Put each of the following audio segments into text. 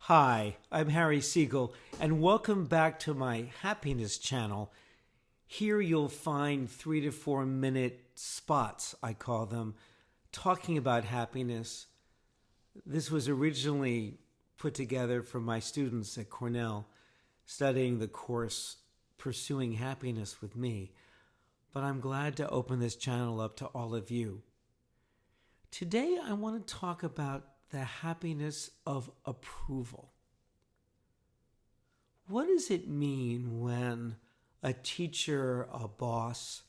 Hi, I'm Harry Siegel, and welcome back to my happiness channel. Here you'll find 3 to 4 minute spots, I call them, talking about happiness. This was originally put together for my students at Cornell, studying the course Pursuing Happiness with Me, but I'm glad to open this channel up to all of you. Today I want to talk about the happiness of approval. What does it mean when a teacher, a boss,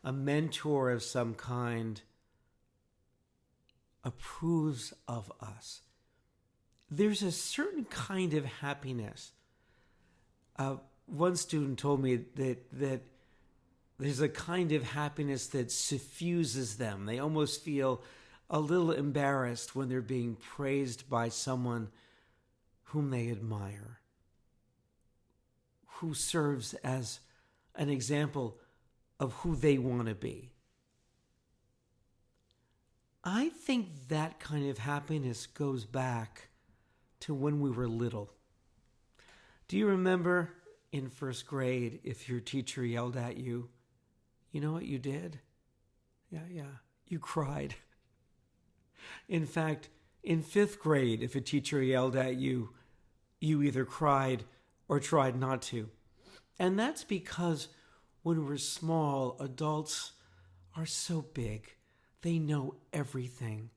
a mentor of some kind approves of us? There's a certain kind of happiness. One student told me that there's a kind of happiness that suffuses them. They almost feel a little embarrassed when they're being praised by someone whom they admire, who serves as an example of who they want to be. I think that kind of happiness goes back to when we were little. Do you remember in first grade if your teacher yelled at you? You know what you did? Yeah, you cried. In fact, in fifth grade, if a teacher yelled at you, you either cried or tried not to. And that's because when we're small, adults are so big. They know everything.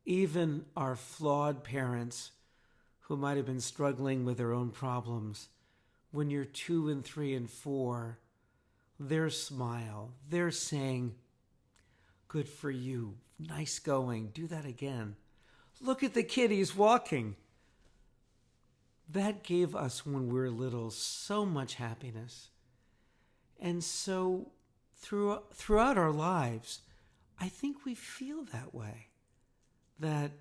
Even our flawed parents who might have been struggling with their own problems, when you're 2 and 3 and 4, their smile, they're saying, "Good for you. Nice going. Do that again. Look at the kid, he's walking." That gave us, when we were little, so much happiness. And so throughout our lives, I think we feel that way. That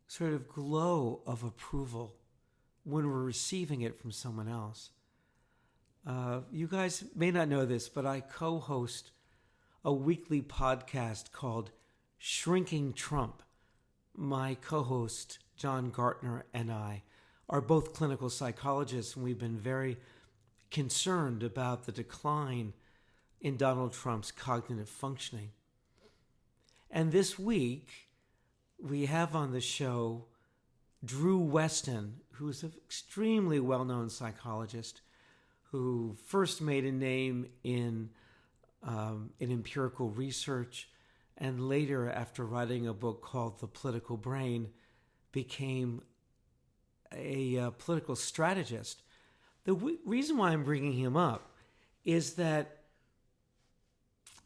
sort of glow of approval when we're receiving it from someone else. You guys may not know this, but I co-host a weekly podcast called Shrinking Trump. My co-host, John Gartner, and I are both clinical psychologists, and we've been very concerned about the decline in Donald Trump's cognitive functioning. And this week, we have on the show Drew Weston, who's an extremely well-known psychologist who first made a name in empirical research, and later, after writing a book called The Political Brain, became a political strategist. The reason why I'm bringing him up is that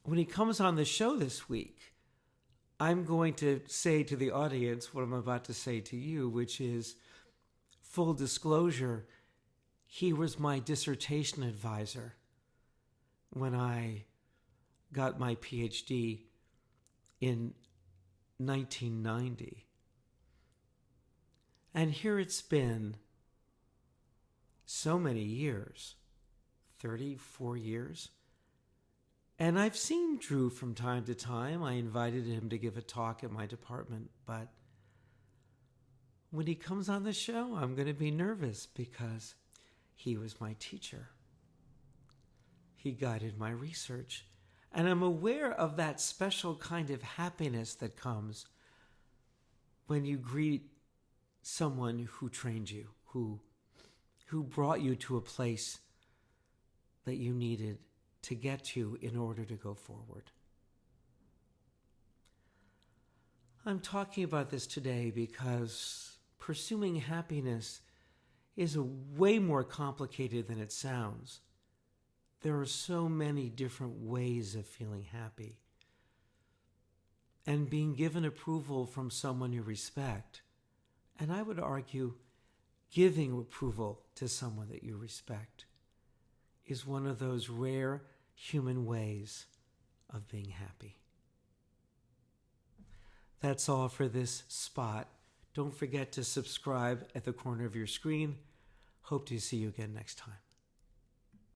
when he comes on the show this week, I'm going to say to the audience what I'm about to say to you, which is, full disclosure, he was my dissertation advisor when I got my PhD in 1990. And here it's been so many years, 34 years. And I've seen Drew from time to time. I invited him to give a talk at my department, but when he comes on the show, I'm going to be nervous because he was my teacher. He guided my research. And I'm aware of that special kind of happiness that comes when you greet someone who trained you, who brought you to a place that you needed to get to in order to go forward. I'm talking about this today because pursuing happiness is way more complicated than it sounds. There are so many different ways of feeling happy. And being given approval from someone you respect, and I would argue giving approval to someone that you respect, is one of those rare human ways of being happy. That's all for this spot. Don't forget to subscribe at the corner of your screen. Hope to see you again next time.